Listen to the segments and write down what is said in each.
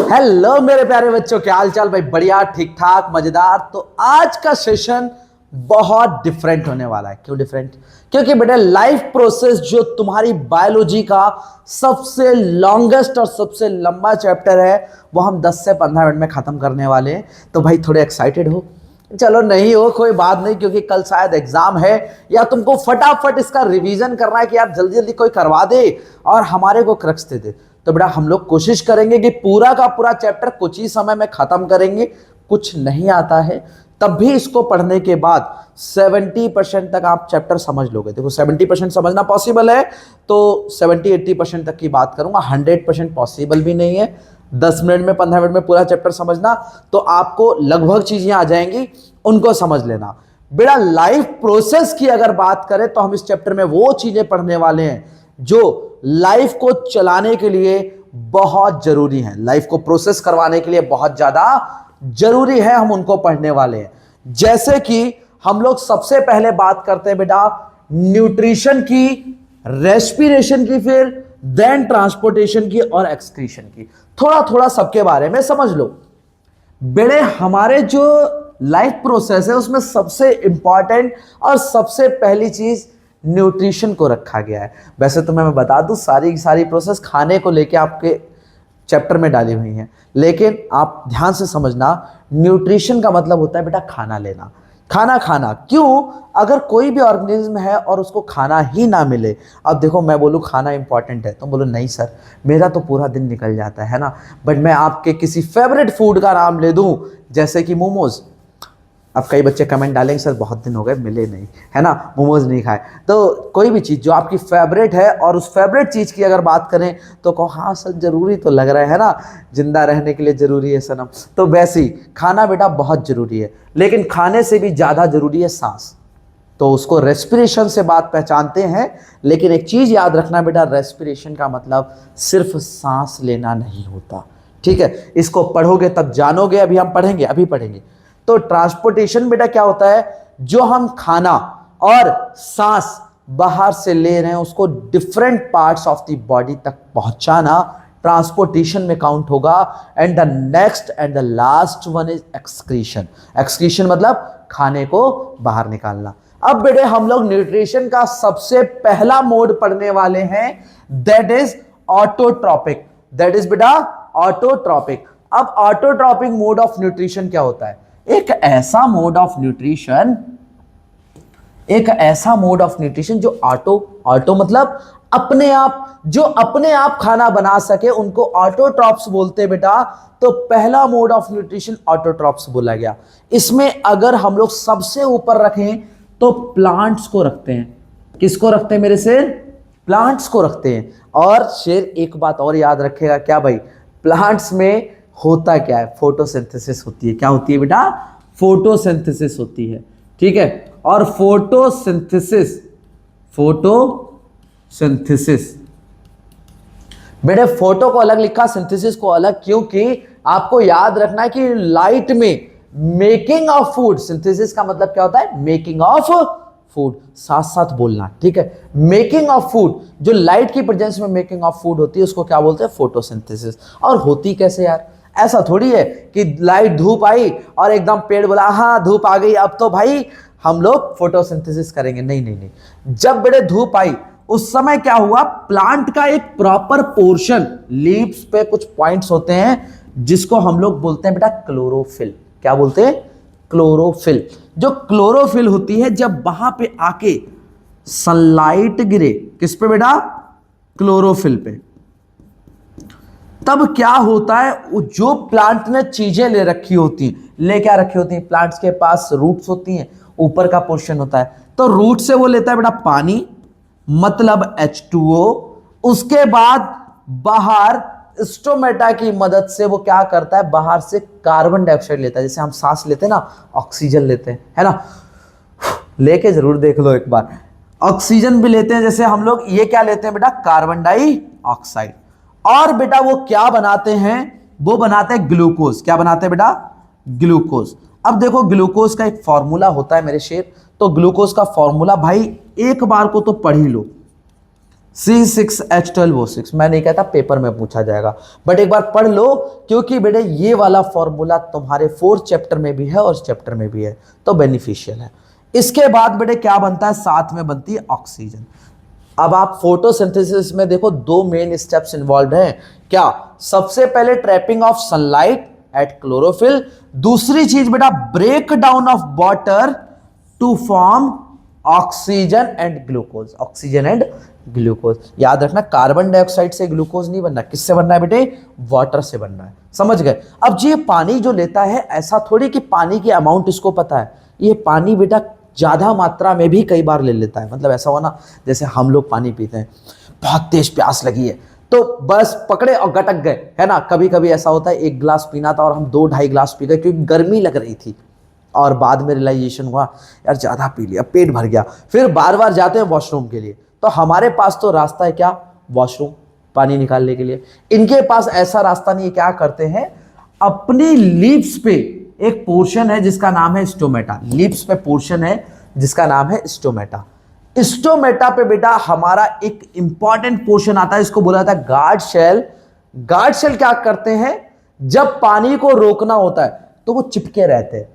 Hello मेरे प्यारे बच्चों, क्या हाल चाल भाई? बढ़िया, ठीक ठाक, मजेदार। तो आज का सेशन बहुत डिफरेंट होने वाला है। क्यों डिफरेंट? क्योंकि बेटा लाइफ प्रोसेस जो तुम्हारी बायोलॉजी का सबसे लॉन्गेस्ट और सबसे लंबा चैप्टर है वो हम 10 से 15 मिनट में खत्म करने वाले हैं। तो भाई थोड़े एक्साइटेड हो? चलो नहीं हो कोई बात नहीं, क्योंकि कल शायद एग्जाम है या तुमको फटाफट इसका रिवीजन करना है कि यार जल्दी जल्दी कोई करवा दे और हमारे को क्रक्स दे दे। तो बेटा हम लोग कोशिश करेंगे कि पूरा का पूरा चैप्टर कुछ ही समय में खत्म करेंगे। कुछ नहीं आता है तब भी इसको पढ़ने के बाद 70% तक आप चैप्टर समझ लोगे। देखो 70% समझना पॉसिबल है तो 70-80% तक की बात करूंगा। 100% पॉसिबल भी नहीं है। 10 मिनट में 15 मिनट में पूरा चैप्टर समझना तो आपको लगभग चीजें आ जाएंगी, उनको समझ लेना। बेटा लाइफ प्रोसेस की अगर बात करें तो हम इस चैप्टर में वो चीजें पढ़ने वाले हैं जो लाइफ को चलाने के लिए बहुत जरूरी है, लाइफ को प्रोसेस करवाने के लिए बहुत ज्यादा जरूरी है, हम उनको पढ़ने वाले हैं। जैसे कि हम लोग सबसे पहले बात करते हैं बेटा न्यूट्रिशन की, रेस्पिरेशन की, फिर देन ट्रांसपोर्टेशन की और एक्सक्रीशन की। थोड़ा थोड़ा सबके बारे में समझ लो। बेटे हमारे जो लाइफ प्रोसेस है उसमें सबसे इंपॉर्टेंट और सबसे पहली चीज न्यूट्रिशन को रखा गया है। वैसे तो मैं बता दूं सारी प्रोसेस खाने को लेके आपके चैप्टर में डाली हुई हैं, लेकिन आप ध्यान से समझना न्यूट्रिशन का मतलब होता है बेटा खाना लेना, खाना खाना। क्यों? अगर कोई भी ऑर्गेनिज्म है और उसको खाना ही ना मिले, अब देखो मैं बोलूँ खाना इंपॉर्टेंट है, तुम बोलो नहीं सर मेरा तो पूरा दिन निकल जाता है ना, बट मैं आपके किसी फेवरेट फूड का नाम ले दूं जैसे कि मोमोज। अब कई बच्चे कमेंट डालेंगे सर बहुत दिन हो गए मिले नहीं, है ना, मोमोज नहीं खाए। तो कोई भी चीज़ जो आपकी फेवरेट है और उस फेवरेट चीज़ की अगर बात करें तो कहो हाँ सर जरूरी तो लग रहा है ना, जिंदा रहने के लिए जरूरी है सनम। तो वैसे ही खाना बेटा बहुत जरूरी है, लेकिन खाने से भी ज़्यादा जरूरी है सांस। तो उसको रेस्पिरेशन से बात पहचानते हैं, लेकिन एक चीज़ याद रखना बेटा, रेस्पिरेशन का मतलब सिर्फ सांस लेना नहीं होता। ठीक है, इसको पढ़ोगे तब जानोगे, अभी हम पढ़ेंगे, अभी पढ़ेंगे। तो ट्रांसपोर्टेशन बेटा क्या होता है? जो हम खाना और सांस बाहर से ले रहे हैं उसको different parts of the body तक पहुंचाना ट्रांसपोर्टेशन में काउंट होगा। And the next and the last one is excretion. Excretion मतलब खाने को बाहर निकालना। अब बेटे हम लोग न्यूट्रिशन का सबसे पहला मोड पढ़ने वाले हैं, that is autotrophic. That is बेटा ऑटोट्रॉपिक। अब ऑटोट्रॉपिक मोड ऑफ न्यूट्रिशन क्या होता है? एक ऐसा मोड ऑफ न्यूट्रिशन जो ऑटो मतलब अपने आप, जो अपने आप खाना बना सके उनको ऑटोट्रॉप्स बोलते हैं बेटा। तो पहला मोड ऑफ न्यूट्रिशन ऑटोट्रॉप्स बोला गया। इसमें अगर हम लोग सबसे ऊपर रखें तो प्लांट्स को रखते हैं। किसको रखते हैं मेरे शेर? प्लांट्स को रखते हैं। और शेर एक बात और याद रखेगा, क्या भाई? प्लांट्स में होता क्या है? फोटोसिंथेसिस होती है। क्या होती है बेटा? फोटोसिंथेसिस होती है। ठीक है, और फोटोसिंथेसिस बेटे फोटो को अलग लिखा, सिंथेसिस को अलग, क्योंकि आपको याद रखना है कि लाइट में मेकिंग ऑफ फूड, सिंथेसिस का मतलब क्या होता है? मेकिंग ऑफ फूड, साथ साथ बोलना। ठीक है, मेकिंग ऑफ फूड, जो लाइट की प्रेजेंस में मेकिंग ऑफ फूड होती है उसको क्या बोलते हैं? फोटोसिंथेसिस। और होती कैसे यार? ऐसा थोड़ी है कि लाइट धूप आई और एकदम पेड़ बोला हाँ धूप आ गई अब तो भाई हम लोग फोटोसिंथेसिस करेंगे। नहीं नहीं नहीं, जब बेटे धूप आई उस समय क्या हुआ? प्लांट का एक प्रॉपर पोर्शन, लीव्स पे कुछ पॉइंट्स होते हैं जिसको हम लोग बोलते हैं बेटा क्लोरोफिल। क्या बोलते हैं? क्लोरोफिल। जो क्लोरोफिल होती है जब वहां पे आके सनलाइट गिरे, किस पे बेटा? क्लोरोफिल पे, तब क्या होता है? जो प्लांट ने चीजें ले रखी होती हैं, ले क्या रखी होती हैं? प्लांट्स के पास रूट्स होती हैं, ऊपर का पोर्शन होता है, तो रूट से वो लेता है बेटा पानी, मतलब H2O। उसके बाद बाहर स्टोमेटा की मदद से वो क्या करता है? बाहर से कार्बन डाइऑक्साइड लेता है। जैसे हम सांस लेते हैं ना, ऑक्सीजन लेते हैं, है ना, लेके जरूर देख लो एक बार। ऑक्सीजन भी लेते हैं जैसे हम लोग, ये क्या लेते हैं बेटा? Carbon dioxide. और बेटा वो क्या बनाते हैं? वो बनाते हैं ग्लूकोज। क्या बनाते हैं बेटा? ग्लूकोज। अब देखो ग्लूकोज का एक फॉर्मूला होता है मेरे शेर, तो ग्लूकोज का फॉर्मूला भाई एक बार को तो पढ़ ही लो, C6H12O6। मैं नहीं कहता पेपर में पूछा जाएगा, बट एक बार पढ़ लो, क्योंकि बेटे ये वाला फॉर्मूला तुम्हारे 4th चैप्टर में भी है और इस चैप्टर में भी है, तो बेनिफिशियल है। इसके बाद बेटे क्या बनता है, साथ में बनती है ऑक्सीजन। अब आप फोटोसिंथेसिस में देखो 2 मेन स्टेप्स इन्वॉल्व हैं। क्या? सबसे पहले trapping of sunlight at chlorophyll, दूसरी चीज बेटा break down of water to form oxygen and glucose. Oxygen and glucose, याद रखना कार्बन डाइऑक्साइड से ग्लूकोज नहीं बनना, किससे बनना है बेटे? वाटर से बनना है। समझ गए? अब जी ये पानी जो लेता है, ऐसा थोड़ी कि पानी की अमाउंट इसको पता है, ये पानी बेटा ज्यादा मात्रा में भी कई बार ले लेता है। मतलब ऐसा हो ना, जैसे हम लोग पानी पीते हैं, बहुत तेज प्यास लगी है तो बस पकड़े और गटक गए, है ना। कभी कभी ऐसा होता है 1 गिलास पीना था और हम 2-2.5 गिलास पी गए क्योंकि गर्मी लग रही थी, और बाद में रियलाइजेशन हुआ यार ज्यादा पी लिया, पेट भर गया। फिर बार बार जाते हैं वॉशरूम के लिए, तो हमारे पास तो रास्ता है क्या? वॉशरूम, पानी निकालने के लिए। इनके पास ऐसा रास्ता नहीं है। क्या करते हैं, अपनी लिप्स पे एक पोर्शन है जिसका नाम है स्टोमेटा। लिप्स पे पोर्शन है जिसका नाम है स्टोमेटा। स्टोमेटा पे बेटा हमारा एक इंपॉर्टेंट पोर्शन आता है, इसको बोला जाता है गार्ड शेल। गार्ड शेल क्या करते हैं, जब पानी को रोकना होता है तो वो चिपके रहते हैं।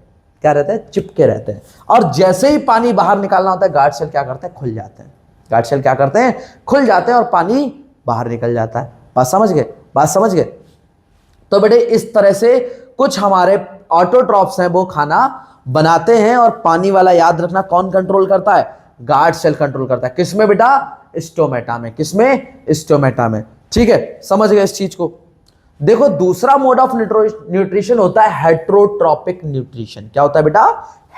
क्या रहते हैं? चिपके रहते हैं। और जैसे ही पानी बाहर निकालना होता है, गार्ड शेल क्या करते हैं? खुल जाते हैं। गार्ड शेल क्या करते हैं? खुल जाते हैं और पानी बाहर निकल जाता है। बात समझ गए? बात समझ गए? तो बेटे इस तरह से कुछ हमारे ऑटोट्रॉफ्स हैं, वो खाना बनाते हैं, और पानी वाला याद रखना कौन कंट्रोल करता है? गार्ड सेल कंट्रोल करता है। किसमें बेटा? स्टोमेटा में। किसमें? स्टोमेटा में। ठीक है, समझ गए इस चीज को। देखो दूसरा मोड ऑफ न्यूट्रिशन होता है हेट्रोट्रॉपिक न्यूट्रिशन। क्या होता है बेटा?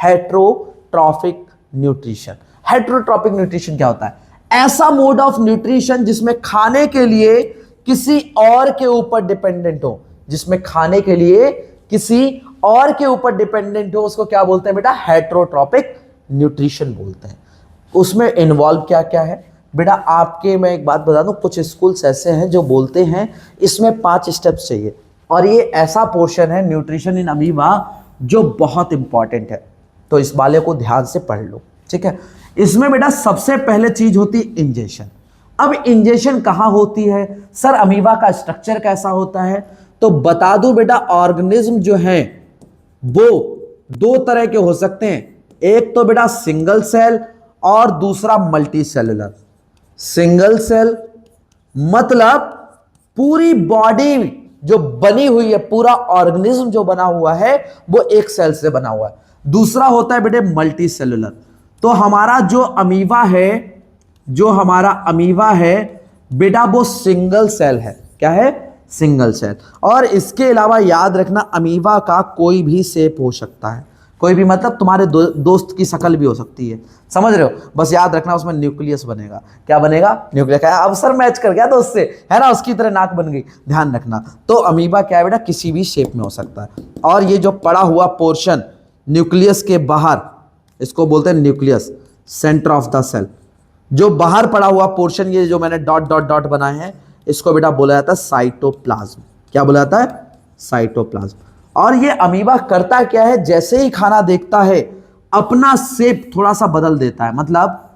Heterotrophic nutrition. हेट्रोट्रॉपिक न्यूट्रिशन क्या होता है? ऐसा मोड ऑफ न्यूट्रिशन जिसमें खाने के लिए किसी और के ऊपर डिपेंडेंट हो, जिसमें खाने के लिए किसी और के ऊपर डिपेंडेंट हो, उसको क्या बोलते हैं बेटा? हेट्रोट्रॉपिक न्यूट्रिशन बोलते हैं। उसमें इन्वॉल्व क्या क्या है बेटा? आपके मैं एक बात बता दूं, कुछ स्कूल्स ऐसे हैं जो बोलते हैं इसमें 5 स्टेप्स चाहिए, और ये ऐसा पोर्शन है न्यूट्रिशन इन अमीबा जो बहुत इंपॉर्टेंट है, तो इस वाले को ध्यान से पढ़ लो। ठीक है, इसमें बेटा सबसे पहले चीज होती है इंजेक्शन। अब इंजेक्शन कहां होती है? सर अमीबा का स्ट्रक्चर कैसा होता है? तो बता दूं बेटा, ऑर्गेनिज्म जो है वो 2 तरह के हो सकते हैं। एक तो बेटा सिंगल सेल और दूसरा मल्टी सेलुलर। सिंगल सेल मतलब पूरी बॉडी जो बनी हुई है, पूरा ऑर्गेनिज्म जो बना हुआ है वो एक सेल से बना हुआ है। दूसरा होता है बेटे मल्टी सेलुलर। तो हमारा जो अमीबा है बेटा वो सिंगल सेल है। क्या है? Single cell. और इसके अलावा याद रखना अमीबा का कोई भी शेप हो सकता है। कोई भी मतलब तुम्हारे दोस्त की शक्ल भी हो सकती है, समझ रहे हो? बस याद रखना उसमें न्यूक्लियस बनेगा। क्या बनेगा? न्यूक्लियस। अब सर मैच कर गया दोस्त से, है ना, उसकी तरह नाक बन गई, ध्यान रखना। तो अमीबा क्या है बेटा? किसी भी शेप में हो सकता है। और ये जो पड़ा हुआ पोर्शन न्यूक्लियस के बाहर, इसको बोलते हैं nucleus, centre of the cell. जो बाहर पड़ा हुआ पोर्शन, ये जो मैंने डॉट डॉट डॉट बनाए हैं, इसको बेटा बोला जाता है साइटोप्लाज्म। क्या बोला जाता है? साइटोप्लाज्म। और ये अमीबा करता क्या है? जैसे ही खाना देखता है अपना शेप थोड़ा सा बदल देता है, मतलब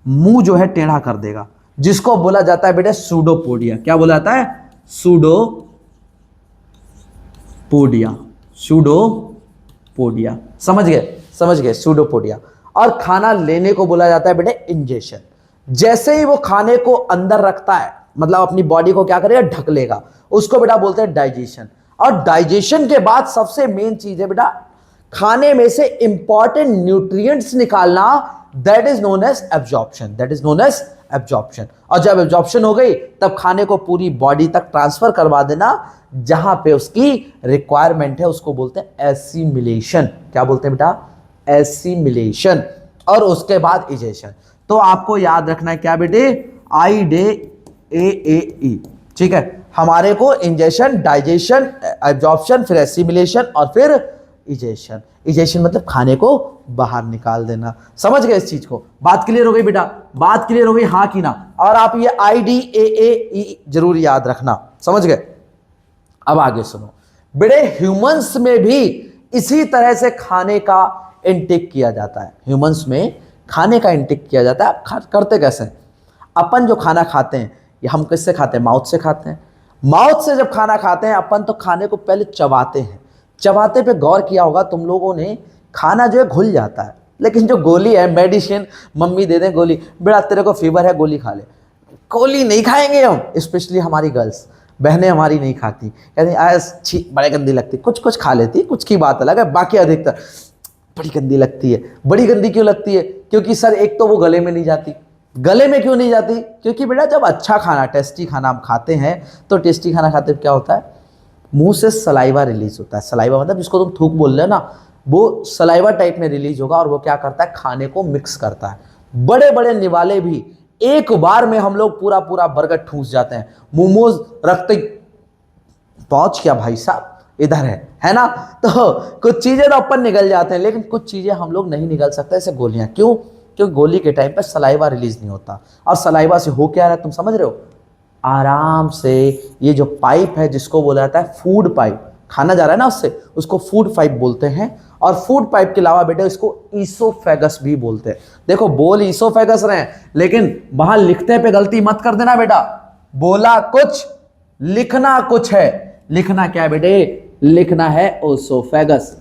मुंह जो है टेढ़ा कर देगा, जिसको बोला जाता है बेटे सूडोपोडिया। क्या बोला जाता है? सूडोपोडिया। सूडोपोडिया। समझ गए? समझ गए? सूडोपोडिया। और खाना लेने को बोला जाता है बेटे इंजेक्शन। जैसे ही वो खाने को अंदर रखता है, मतलब अपनी बॉडी को क्या करेगा? ढक लेगा, उसको बेटा बोलते हैं डाइजेशन। और डाइजेशन के बाद सबसे मेन चीज है बेटा खाने में से इंपॉर्टेंट न्यूट्रिएंट्स निकालना, that is known as absorption. That is known as absorption. और जब एब्जॉर्प्शन हो गई तब खाने को पूरी बॉडी तक ट्रांसफर करवा देना, जहां पे उसकी रिक्वायरमेंट है, उसको बोलते हैं एसिमिलेशन। क्या बोलते हैं बेटा? एसिमिलेशन। और उसके बाद इजेशन। तो आपको याद रखना है क्या बेटे? IDAAE। ठीक है, हमारे को इंजेक्शन, डाइजेशन, एब्जॉर्प्शन, फिर एसिमिलेशन और फिर इजेशन। इजेशन मतलब खाने को बाहर निकाल देना। समझ गए इस चीज को? बात क्लियर हो गई बेटा? बात क्लियर हो गई, हाँ कि ना? और आप ये IDAAE जरूर याद रखना। समझ गए? अब आगे सुनो बेटे, ह्यूमंस में भी इसी तरह से खाने का इनटेक किया जाता है। ह्यूमंस में खाने का इनटेक किया जाता है। करते कैसे? अपन जो खाना खाते हैं ये हम किससे खाते हैं? माउथ से खाते हैं। माउथ से जब खाना खाते हैं अपन तो खाने को पहले चबाते हैं। चबाते पे गौर किया होगा तुम लोगों ने, खाना जो है घुल जाता है, लेकिन जो गोली है मेडिसिन, मम्मी दे दें गोली, बेटा तेरे को फीवर है गोली खा ले, गोली नहीं खाएंगे हम। स्पेशली हमारी गर्ल्स बहनें हमारी नहीं खाती, कहती आज छी बड़े गंदी लगती, कुछ कुछ खा लेती, कुछ की बात अलग है, बाकी अधिकतर बड़ी गंदी लगती है। बड़ी गंदी क्यों लगती है? क्योंकि सर एक तो वो गले में नहीं जाती। गले में क्यों नहीं जाती? क्योंकि बेटा जब अच्छा खाना, टेस्टी खाना हम खाते हैं तो टेस्टी खाना खाते क्या होता है, मुंह से सलाइवा रिलीज होता है। सलाइवा मतलब जिसको तुम थूक बोल रहे हो ना, वो सलाइवा टाइप में रिलीज होगा और वो क्या करता है, खाने को मिक्स करता है। बड़े बड़े निवाले भी एक बार में हम लोग पूरा पूरा बर्गर ठूस जाते हैं। मोमोज रखते पहुंच क्या भाई साहब इधर है ना। तो कुछ चीजें तो अपन निगल जाते हैं, लेकिन कुछ चीजें हम लोग नहीं निगल सकते, ऐसे गोलियां। क्यों? क्योंकि गोली के टाइम पे सलाइवा रिलीज नहीं होता। और सलाइवा से हो क्या रहा है तुम समझ रहे हो? आराम से ये जो पाइप है जिसको बोला जाता है फूड पाइप, खाना जा रहा है ना उससे, उसको फूड पाइप बोलते हैं। और फूड पाइप के अलावा बेटा इसको ईसोफेगस भी बोलते हैं। देखो बोल ईसोफेगस रहे हैं, लेकिन वहां लिखते पे गलती मत कर देना बेटा। बोला कुछ लिखना कुछ है। लिखना क्या है बेटे? लिखना है ओसोफेगस।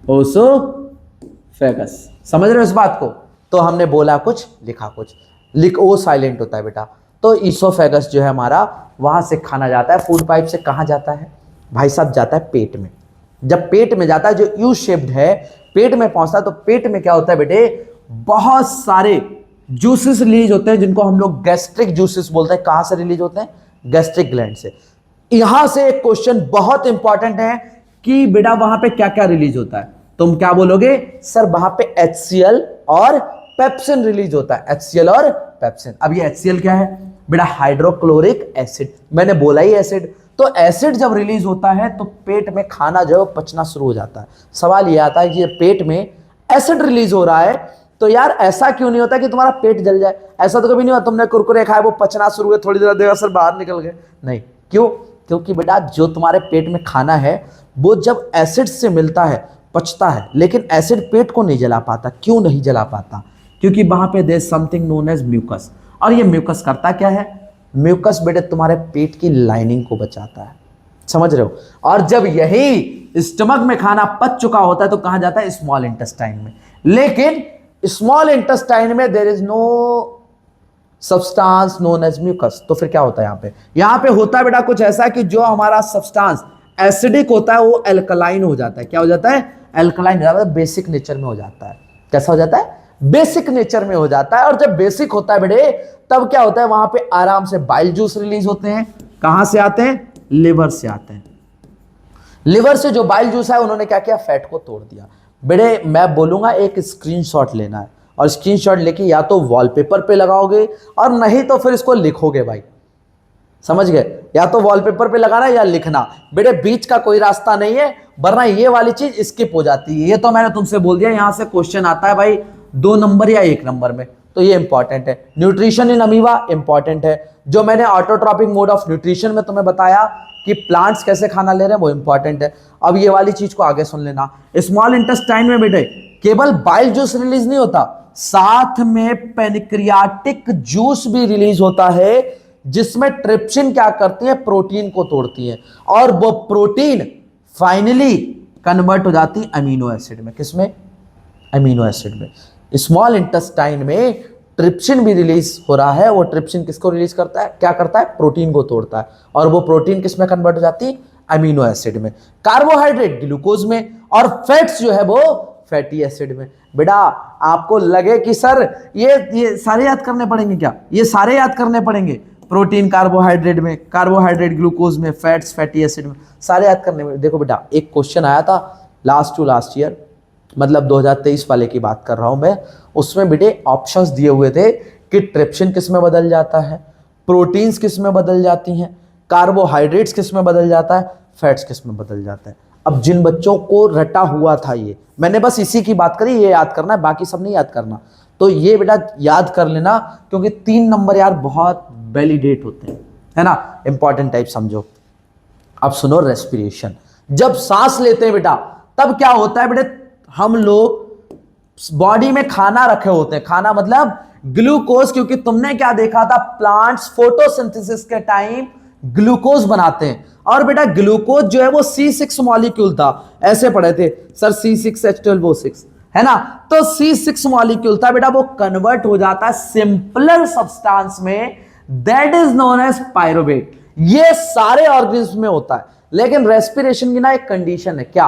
ओसोफेगस, समझ रहे हो इस बात को? तो हमने बोला कुछ लिखा कुछ, लिख ओ साइलेंट होता है बेटा। तो ईसोफेगस जो है हमारा, वहां से खाना जाता है फूड पाइप से। कहां जाता है भाई साहब? जाता है पेट में। जब पेट में जाता है, जो यू शेप्ड है, पेट में पहुंचता है, तो पेट में क्या होता है बेटे, बहुत सारे जूसेस रिलीज होते हैं जिनको हम लोग गैस्ट्रिक जूसेस बोलते हैं। कहां से रिलीज होते हैं? गैस्ट्रिक ग्लैंड से। यहां से एक क्वेश्चन बहुत इंपॉर्टेंट है कि बेटा वहां पे क्या क्या रिलीज होता है? तुम क्या बोलोगे? सर वहां पे HCl और पेप्सिन रिलीज होता है। HCl और पेप्सिन। अब ये HCl क्या है बेटा? Hydrochloric acid. मैंने बोला ही एसिड। तो एसिड जब रिलीज होता है तो पेट में खाना जो है पचना शुरू हो जाता है। सवाल ये आता है कि पेट में एसिड रिलीज हो रहा है तो यार ऐसा क्यों नहीं होता कि तुम्हारा पेट जल जाए? ऐसा तो कभी नहीं हुआ तुमने कुरकुरे खाए, वो पचना शुरू हुए, थोड़ी देर देर सर बाहर निकल गए? नहीं। क्यों? क्योंकि बेटा जो तुम्हारे पेट में खाना है वो जब एसिड से मिलता है पचता है, लेकिन एसिड पेट को नहीं जला पाता। क्यों नहीं जला पाता? क्योंकि वहां पे there something known as mucus. और ये म्यूकस करता क्या है? म्यूकस बेटे तुम्हारे पेट की लाइनिंग को बचाता है। समझ रहे हो? और जब यही स्टमक में खाना पच चुका होता है तो कहां जाता है? स्मॉल इंटेस्टाइन में। लेकिन स्मॉल इंटेस्टाइन में there is no substance known as mucus. तो फिर क्या होता है यहां पे? यहां पे होता है बेटा कुछ ऐसा कि जो हमारा सब्सटेंस एसिडिक होता है वो एल्कलाइन हो जाता है। क्या हो जाता है? एल्कलाइन हो जाता है, बेसिक नेचर में हो जाता है। कैसा हो जाता है? बेसिक नेचर में हो जाता है। और जब बेसिक होता है बेटे तब क्या होता है? वहां पे आराम से बाइल जूस रिलीज होते हैं। कहां से आते हैं? लिवर से आते हैं। लिवर से जो बाइल जूस है उन्होंने क्या किया? फैट को तोड़ दिया। बेटे मैं बोलूंगा एक स्क्रीनशॉट लेना है और स्क्रीनशॉट लेके या तो वॉलपेपर पे लगाओगे और नहीं तो फिर इसको लिखोगे भाई। समझ गए? या तो वॉलपेपर पे लगाना या लिखना। बेटे बीच का कोई रास्ता नहीं है, वरना ये वाली चीज स्किप हो जाती है। ये तो मैंने तुमसे बोल दिया, यहां से क्वेश्चन आता है भाई 2 नंबर या 1 नंबर में, तो ये इंपॉर्टेंट है। न्यूट्रिशन इन अमीबा इंपॉर्टेंट है। जो मैंने ऑटोट्रॉपिक मोड ऑफ न्यूट्रिशन में तुम्हें बताया कि प्लांट्स कैसे खाना ले रहे हैं वो इंपॉर्टेंट है। अब ये वाली चीज को आगे सुन लेना। स्मॉल इंटेस्टाइन में बेटे केवल बाइल जूस रिलीज नहीं होता, साथ में पेनक्रियाटिक जूस भी रिलीज होता है, जिसमें ट्रिप्सिन क्या करती है? प्रोटीन को तोड़ती है और वो प्रोटीन फाइनली कन्वर्ट हो जाती है अमीनो एसिड में। किसमें? अमीनो एसिड में। स्मॉल इंटेस्टाइन में ट्रिप्सिन भी रिलीज हो रहा है। वो ट्रिप्सिन किसको रिलीज करता है? क्या करता है? प्रोटीन को तोड़ता है और वो प्रोटीन किसमें कन्वर्ट हो जाती है? अमीनो एसिड में। कार्बोहाइड्रेट ग्लूकोज में और फैट्स जो है वो फैटी एसिड में। बेटा आपको लगे कि सर ये सारे याद करने पड़ेंगे क्या? ये सारे याद करने पड़ेंगे। प्रोटीन कार्बोहाइड्रेट में, कार्बोहाइड्रेट ग्लूकोज में, फैट्स फैटी एसिड में, सारे याद करने में। देखो बेटा एक क्वेश्चन आया था लास्ट टू लास्ट ईयर, मतलब 2023 वाले की बात कर रहा हूं मैं। उसमें बेटे ऑप्शंस दिए हुए थे कि ट्रिप्सिन किस में बदल जाता है, प्रोटीन्स किस में बदल जाती हैं, कार्बोहाइड्रेट्स किस में बदल जाता है, फैट्स किस में बदल जाता है। अब जिन बच्चों को रटा हुआ था ये, मैंने बस इसी की बात करी, ये याद करना है, बाकी सब नहीं याद करना। तो ये बेटा याद कर लेना, क्योंकि 3 नंबर यार बहुत वैलिडेट होते हैं, है ना, इंपॉर्टेंट टाइप समझो। अब सुनो, रेस्पिरेशन। जब सांस लेते हैं बेटा तब क्या होता है बेटे? हम लोग बॉडी में खाना रखे होते हैं, खाना मतलब ग्लूकोज, क्योंकि तुमने क्या देखा था, प्लांट्स फोटोसिंथेसिस के टाइम ग्लूकोज बनाते हैं। और बेटा ग्लूकोज जो है वो C6 मॉलिक्यूल था, ऐसे पढ़े थे सर C6H12O6, है ना। तो C6 मॉलिक्यूल था बेटा, वो कन्वर्ट हो जाता है सिंपलर सब्सटेंस में, that is known as pyruvate. ये सारे ऑर्गेनिज्म में होता है, लेकिन रेस्पिरेशन की ना एक कंडीशन है, क्या,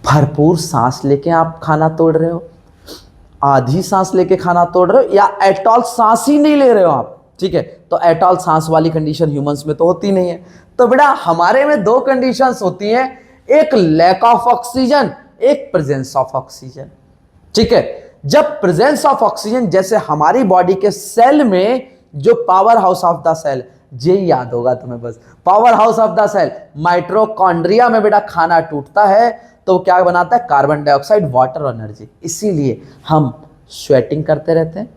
भरपूर सांस लेके आप खाना तोड़ रहे हो, आधी सांस लेके खाना तोड़ रहे हो, या एटॉल सांस ही नहीं ले रहे हो आप, ठीक है। तो एटॉल सांस वाली कंडीशन ह्यूमंस में तो होती नहीं है। तो बेटा हमारे में दो कंडीशंस होती हैं, एक लैक ऑफ ऑक्सीजन, एक प्रेजेंस ऑफ ऑक्सीजन, ठीक है। जब प्रेजेंस ऑफ ऑक्सीजन, जैसे हमारी बॉडी के सेल में जो power house of the cell, ये याद होगा तुम्हें बस, power house of the cell, mitochondria में बेटा खाना टूटता है तो क्या बनाता है, कार्बन डाइऑक्साइड, वाटर और एनर्जी। इसीलिए हम स्वेटिंग करते रहते हैं,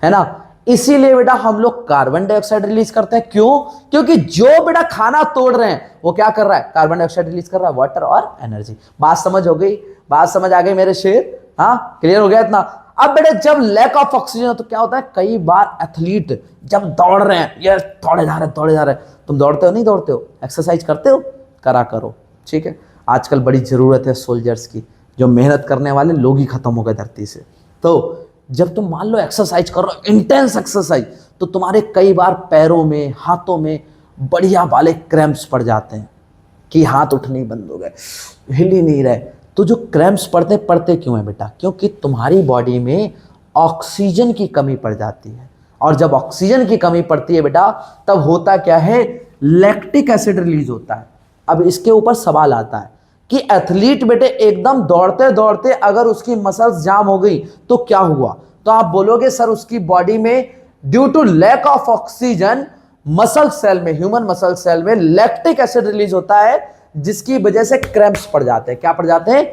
है ना। इसीलिए बेटा हम लोग कार्बन डाइऑक्साइड रिलीज करते हैं, क्यों, क्योंकि जो बेटा खाना तोड़ रहे हैं वो क्या कर रहा है, कार्बन डाइऑक्साइड रिलीज कर रहा है, वाटर और एनर्जी। बात समझ हो गई, बात समझ आ गई मेरे शेर, हाँ क्लियर हो गया इतना। अब बेटे जब लैक ऑफ ऑक्सीजन तो क्या होता है, कई बार एथलीट जब दौड़ रहे हैं, ये दौड़े जा रहे हैं, तुम दौड़ते हो नहीं दौड़ते हो, एक्सरसाइज करते हो, करा करो, ठीक है। आजकल बड़ी जरूरत है सोल्जर्स की, जो मेहनत करने वाले लोग ही खत्म हो गए धरती से। तो जब तुम मान लो एक्सरसाइज कर रहे हो, इंटेंस एक्सरसाइज, तो तुम्हारे कई बार पैरों में, हाथों में बढ़िया वाले क्रैम्प्स पड़ जाते हैं कि हाथ उठने बंद हो गए, हिल ही नहीं रहे। तो जो क्रैम्प्स पड़ते क्यों है बेटा, क्योंकि तुम्हारी बॉडी में ऑक्सीजन की कमी पड़ जाती है, और जब ऑक्सीजन की कमी पड़ती है बेटा, तब होता क्या है, लैक्टिक एसिड रिलीज होता है। अब इसके ऊपर सवाल आता है कि एथलीट बेटे एकदम दौड़ते दौड़ते अगर उसकी मसल्स जाम हो गई तो क्या हुआ, तो आप बोलोगे सर उसकी बॉडी में due to lack of oxygen muscle cell में, ह्यूमन मसल सेल में लैक्टिक एसिड रिलीज होता है, जिसकी वजह से क्रैम्प्स पड़ जाते हैं। क्या पड़ जाते हैं,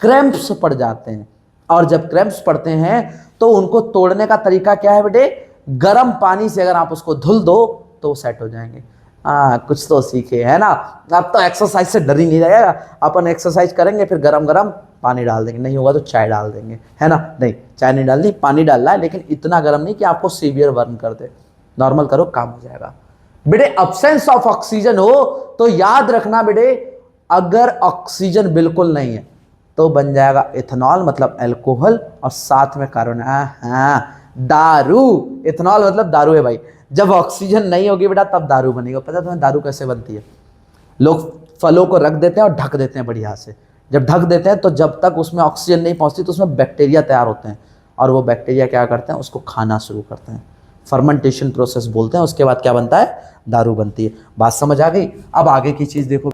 क्रैम्प्स पड़ जाते हैं। और जब क्रैम्प्स पड़ते हैं तो उनको तोड़ने का तरीका क्या है बेटे, गर्म पानी से अगर आप उसको धुल दो तो सेट हो जाएंगे। कुछ तो सीखे, है ना। अब तो एक्सरसाइज से डर ही नहीं रहेगा, अपन एक्सरसाइज करेंगे फिर गरम गरम पानी डाल देंगे, नहीं होगा तो चाय डाल देंगे, है ना। नहीं, चाय नहीं डालनी, पानी डालना है, लेकिन इतना गर्म नहीं कि आपको सीवियर बर्न कर दे, नॉर्मल करो काम हो जाएगा। बेटे अब्सेंस ऑफ ऑक्सीजन हो तो याद रखना बेटे, अगर ऑक्सीजन बिल्कुल नहीं है तो बन जाएगा इथेनॉल, मतलब अल्कोहल, और साथ में कार्बन, दारू। इथेनॉल मतलब दारू है भाई। जब ऑक्सीजन नहीं होगी बेटा तब दारू बनेगा। पता तुम्हें दारू कैसे बनती है, लोग फलों को रख देते हैं और ढक देते हैं बढ़िया से। जब ढक देते हैं तो जब तक उसमें ऑक्सीजन नहीं पहुंचती तो उसमें बैक्टीरिया तैयार होते हैं, और वो बैक्टीरिया क्या करते हैं, उसको खाना शुरू करते हैं, फर्मेंटेशन प्रोसेस बोलते हैं। उसके बाद क्या बनता है, दारू बनती है। बात समझ आ गई। अब आगे की चीज देखो,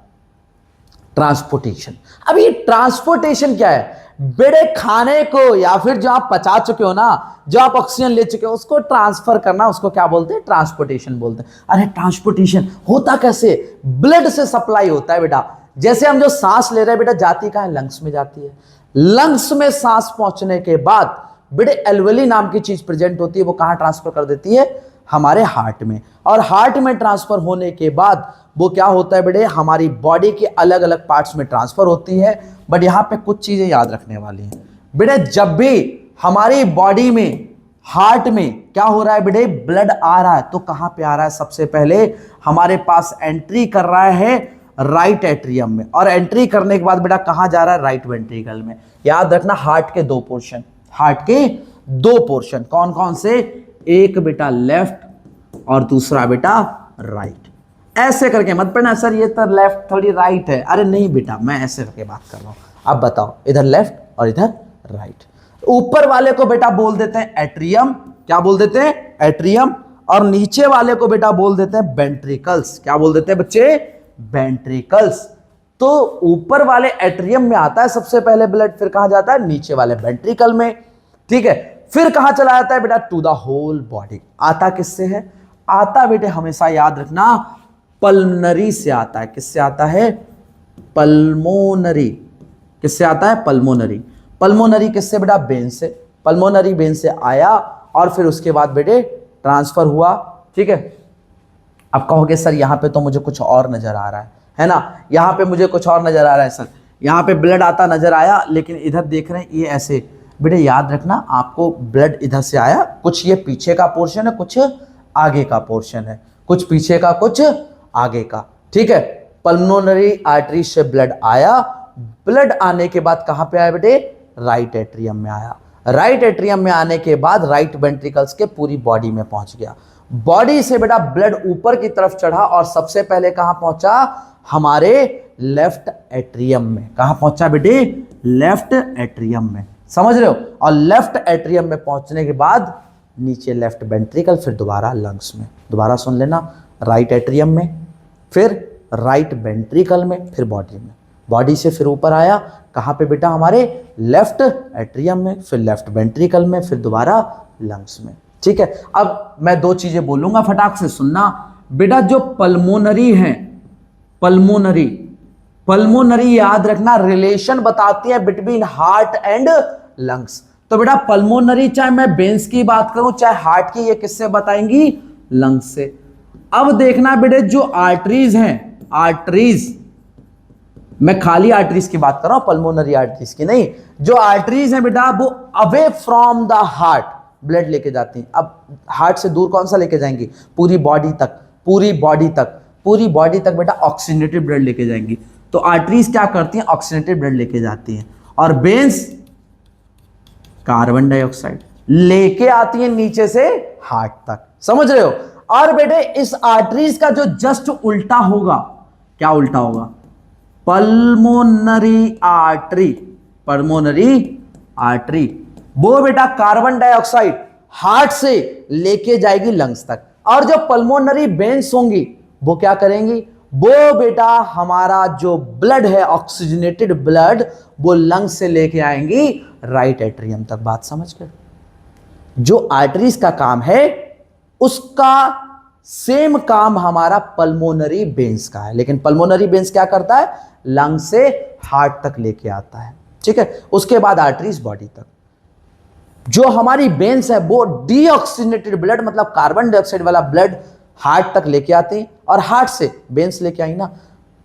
ट्रांसपोर्टेशन। अब ये ट्रांसपोर्टेशन क्या है बेटे, खाने को या फिर जो आप पचा चुके हो ना, जो आप ऑक्सीजन ले चुके हो, उसको ट्रांसफर करना, उसको क्या बोलते हैं, ट्रांसपोर्टेशन बोलते हैं। अरे ट्रांसपोर्टेशन होता कैसे, ब्लड से सप्लाई होता है बेटा। जैसे हम जो सांस ले रहे हैं बेटा, जाती कहां है, लंग्स में जाती है। लंग्स में सांस पहुंचने के बाद बेटे एल्वेली नाम की चीज प्रेजेंट होती है, वो कहां ट्रांसफर कर देती है, हमारे हार्ट में। और हार्ट में ट्रांसफर होने के बाद वो क्या होता है बेटे, हमारी बॉडी के अलग अलग पार्ट्स में ट्रांसफर होती है। बट यहां पे कुछ चीजें याद रखने वाली हैं बेटे। जब भी हमारी बॉडी में, हार्ट में क्या हो रहा है बेटे, ब्लड आ रहा है, तो कहां पे आ रहा है, सबसे पहले हमारे पास एंट्री कर रहा है राइट एट्रियम में, और एंट्री करने के बाद बेटा कहां जा रहा है, राइट वेंट्रिकल में। याद रखना, हार्ट के दो पोर्शन, हार्ट के दो पोर्शन कौन कौन से, एक बेटा लेफ्ट और दूसरा बेटा राइट। ऐसे करके मत पढ़ना सर ये तो लेफ्ट थोड़ी राइट है, अरे नहीं बेटा, मैं ऐसे करके बात कर रहा हूं। अब बताओ, इधर लेफ्ट और इधर राइट। ऊपर वाले को बेटा बोल देते हैं एट्रियम, क्या बोल देते हैं, एट्रियम। और नीचे वाले को बेटा बोल देते हैं वेंट्रिकल्स, क्या बोल देते हैं बच्चे, वेंट्रिकल्स। तो ऊपर वाले एट्रियम में आता है सबसे पहले ब्लड, फिर कहां जाता है, नीचे वाले वेंट्रिकल में, ठीक है। फिर कहां चला जाता है बेटा, टू द होल बॉडी। आता किससे है, आता बेटे हमेशा याद रखना पल्मोनरी से आता है। किससे आता है, पल्मोनरी। किससे आता है, पल्मोनरी। पल्मोनरी किससे बेटा, वेन से। पल्मोनरी वेन से आया और फिर उसके बाद बेटे ट्रांसफर हुआ, ठीक है। अब कहोगे सर यहां पे तो मुझे कुछ और नजर आ रहा है ना, यहां पे मुझे कुछ और नजर आ रहा है सर। यहाँ पे ब्लड आता नजर आया, लेकिन इधर देख रहे हैं ये ऐसे। बेटे याद रखना, आपको ब्लड इधर से आया, कुछ ये पीछे का पोर्शन है, कुछ आगे का पोर्शन है, कुछ पीछे का कुछ आगे का, ठीक है। पल्मोनरी आर्टरी से ब्लड आया, ब्लड आने के बाद कहां पे आया बेटे, राइट एट्रियम में आया। राइट एट्रियम में आने के बाद राइट वेंट्रिकल्स के पूरी बॉडी में पहुंच गया। बॉडी से बेटा ब्लड ऊपर की तरफ चढ़ा और सबसे पहले कहां पहुंचा, हमारे लेफ्ट एट्रियम में। कहां पहुंचा बेटे, लेफ्ट एट्रियम में, समझ रहे हो। और लेफ्ट एट्रियम में पहुंचने के बाद नीचे लेफ्ट वेंट्रिकल, फिर दोबारा लंग्स में। दोबारा सुन लेना, राइट एट्रियम में, फिर राइट वेंट्रिकल में, फिर बॉडी में। बॉडी से फिर ऊपर आया, कहां पे बेटा, हमारे लेफ्ट एट्रियम में, फिर लेफ्ट वेंट्रिकल में, फिर दोबारा लंग्स में, ठीक है। अब मैं दो चीजें बोलूंगा, फटाक से सुनना बेटा। जो पल्मोनरी है, पल्मोनरी, पल्मोनरी याद रखना रिलेशन बताती है बिटवीन हार्ट एंड लंग्स। तो बेटा पल्मोनरी, चाहे मैं वेन्स की बात करूं चाहे हार्ट की, ये किससे बताएंगी, लंग्स से। अब देखना बेटे, जो आर्टरीज हैं, आर्टरीज, मैं खाली आर्टरीज की बात कर रहा हूं, पल्मोनरी आर्टरीज की नहीं। जो आर्टरीज हैं बेटा, वो away from the heart blood लेके जाती हैं। अब हार्ट से दूर कौन सा लेके जाएंगी, पूरी बॉडी तक, पूरी बॉडी तक, पूरी बॉडी तक बेटा ऑक्सीजनेटेड ब्लड लेके जाएंगी। तो आर्टरीज क्या करती हैं, ऑक्सीजनेटेड ब्लड लेके जाती हैं। और वेन्स कार्बन डाइऑक्साइड लेके आती है नीचे से हार्ट तक, समझ रहे हो। और बेटे इस आर्टरीज का जो जस्ट उल्टा होगा, क्या उल्टा होगा, पल्मोनरी आर्टरी, पल्मोनरी आर्टरी, वो बेटा कार्बन डाइऑक्साइड हार्ट से लेके जाएगी लंग्स तक। और जो पल्मोनरी वेन्स होंगी वो क्या करेंगी, वो बेटा हमारा जो ब्लड है, ऑक्सीजनेटेड ब्लड, वो लंग्स से लेके आएंगी राइट एट्रियम तक। बात समझ गए। जो आर्टरीज का काम है उसका सेम काम हमारा पल्मोनरी वेन्स का है, लेकिन पल्मोनरी वेन्स क्या करता है, लंग से हार्ट तक लेके आता है, ठीक है। उसके बाद आर्टरीज बॉडी तक। जो हमारी वेन्स है वो डीऑक्सीजनेटेड ब्लड, मतलब कार्बन डाइऑक्साइड वाला ब्लड हार्ट तक लेके आते हैं, और हार्ट से वेन्स लेके आई ना।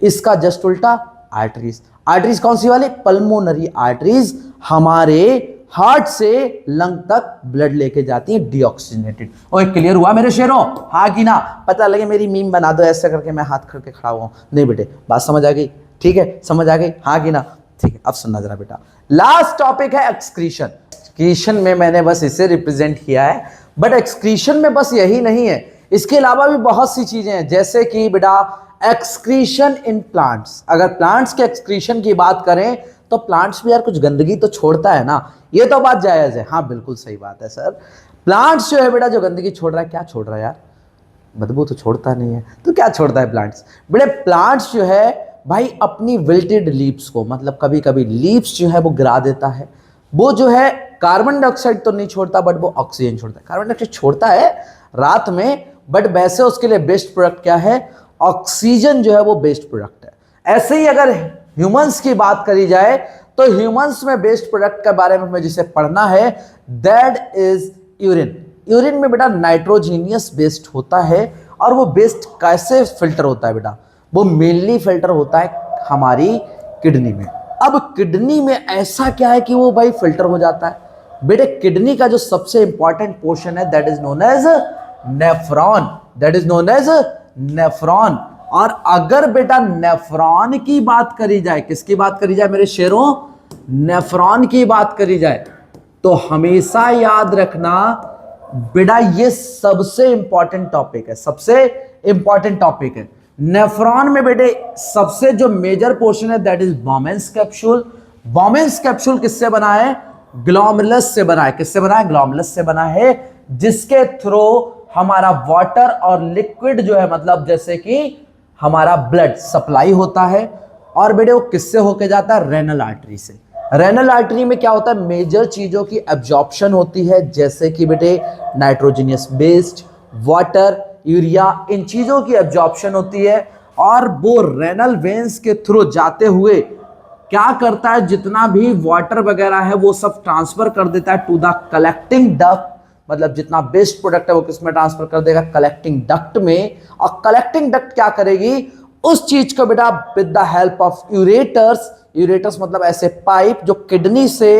इसका जस्ट उल्टा आर्टरीज। आर्टरीज कौन सी वाली, पल्मोनरी आर्टरीज हमारे हार्ट से लंग तक ब्लड लेके जाती है डीऑक्सीजनेटेड। ओए क्लियर हुआ मेरे शेरों, हाँ कि ना। पता लगे मेरी मीम बना दो ऐसे करके मैं हाथ करके खड़ा हुआ हूं, नहीं बेटे बात समझ आ गई, ठीक है, समझ आ गई, हाँ कि ना, ठीक है। अब सुनना जरा बेटा, लास्ट टॉपिक है एक्सक्रीशन। एक्सक्रीशन में मैंने बस इसे रिप्रेजेंट किया है, बट एक्सक्रीशन में बस यही नहीं है, इसके अलावा भी बहुत सी चीजें हैं, जैसे कि बेटा एक्सक्रीशन इन प्लांट्स। अगर प्लांट्स के एक्सक्रीशन की बात करें तो प्लांट्स भी यार कुछ गंदगी तो छोड़ता है ना, ये तो बात जायज है, हाँ बिल्कुल सही बात है सर। प्लांट्स जो है बेटा जो गंदगी छोड़ रहा है, क्या छोड़ रहा है यार, बदबू तो छोड़ता नहीं है, तो क्या छोड़ता है प्लांट्स, बेटे प्लांट्स जो है भाई अपनी विल्टेड लीव्स को, मतलब कभी कभी लीव्स जो है वो गिरा देता है, वो जो है कार्बन डाइऑक्साइड तो नहीं छोड़ता बट वो ऑक्सीजन छोड़ता है। कार्बन डाइऑक्साइड छोड़ता है रात में, बट वैसे उसके लिए बेस्ट प्रोडक्ट क्या है, ऑक्सीजन जो है वो बेस्ट प्रोडक्ट है। ऐसे ही अगर ह्यूमंस की बात करी जाए तो ह्यूमंस में बेस्ट प्रोडक्ट के बारे में हमें जिसे पढ़ना है, दैट इज यूरिन। यूरिन में बेटा नाइट्रोजीनियस बेस्ट होता है, और वो बेस्ट कैसे फिल्टर होता है बेटा, वो मेनली फिल्टर होता है हमारी किडनी में। अब किडनी में ऐसा क्या है कि वो भाई फिल्टर हो जाता है, बेटे किडनी का जो सबसे इंपॉर्टेंट पोर्शन है that is known as nephron, that is known as nephron. और अगर बेटा नेफ्रॉन की बात करी जाए, किसकी बात करी जाए मेरे शेरों, नेफ्रॉन की बात करी जाए, तो हमेशा याद रखना बेटा ये सबसे इंपॉर्टेंट टॉपिक है, सबसे इंपॉर्टेंट टॉपिक है। नेफ्रॉन में बेटे सबसे जो मेजर पोर्शन है that is Bowman's capsule. Bowman's capsule किससे बना है, ग्लोमेरुलस से बना है। किससे बना है, ग्लोमेरुलस से बना है, जिसके थ्रू हमारा वाटर और लिक्विड जो है, मतलब जैसे कि हमारा ब्लड सप्लाई होता है। और बेटे वो किससे होके जाता है, रेनल आर्टरी से। रेनल आर्टरी में क्या होता है, मेजर चीजों की एब्जॉर्प्शन होती है, जैसे कि बेटे नाइट्रोजनियस बेस्ड, वाटर, यूरिया, इन चीजों की एब्जॉर्प्शन होती है। और वो रेनल वेन्स के थ्रू जाते हुए क्या करता है, जितना भी वाटर वगैरह है वो सब ट्रांसफर कर देता है टू द कलेक्टिंग डक्ट, मतलब जितना बेस्ट प्रोडक्ट है वो किसमें ट्रांसफर कर देगा, कलेक्टिंग डक्ट में। और कलेक्टिंग डक्ट क्या करेगी, उस चीज को बेटा with the help of ureters, ureters मतलब ऐसे पाइप जो किडनी से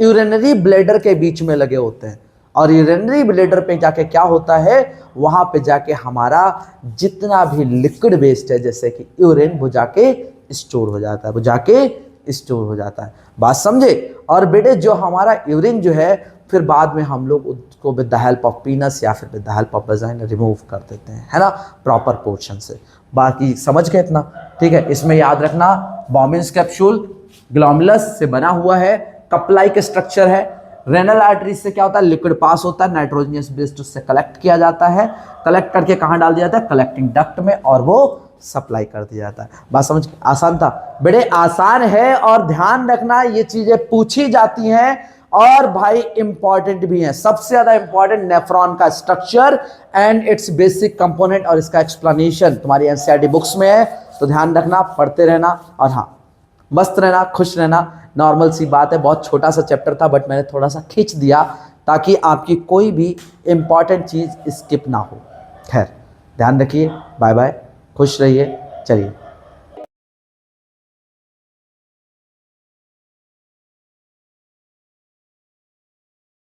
यूरिनरी ब्लैडर के बीच में लगे होते हैं, और यूरिनरी ब्लैडर पे जाके क्या होता है, वहां पे जाके हमारा जितना भी लिक्विड वेस्ट है जैसे कि यूरिन, वो जाके स्टोर हो जाता है, वो जाके स्टोर हो जाता है। बात समझे? और बेटे जो हमारा यूरिन जो है फिर बाद में हम लोग उसको विद द हेल्प ऑफ पीनस या फिर with the help of vagina remove कर देते हैं, है ना, प्रॉपर पोर्शन से। बाकी समझ गए इतना? ठीक है, इसमें याद रखना बॉमिन्स कैप्सूल ग्लोमेरुलस से बना हुआ है, कप लाइक स्ट्रक्चर है। रेनल आर्टरी से क्या होता है, लिक्विड पास होता है, नाइट्रोजनियस वेस्ट उससे कलेक्ट किया जाता है, कलेक्ट करके कहाँ डाल दिया जाता है, कलेक्टिंग डक्ट में, और वो सप्लाई कर दिया जाता है। बात समझ? आसान था बेटे, आसान है। और ध्यान रखना ये चीजें पूछी जाती हैं और भाई इंपॉर्टेंट भी है। सबसे ज्यादा इंपॉर्टेंट नेफ्रॉन का structure and it's basic component और इसका एक्सप्लेनेशन तुम्हारी एनसीईआरटी बुक्स में है, तो ध्यान रखना, पढ़ते रहना। और हाँ, मस्त रहना, खुश रहना, नॉर्मल सी बात है। बहुत छोटा सा चैप्टर था बट मैंने थोड़ा सा खींच दिया ताकि आपकी कोई भी इंपॉर्टेंट चीज स्किप ना हो। खैर, ध्यान रखिए, बाय बाय, खुश रहिए, चलिए।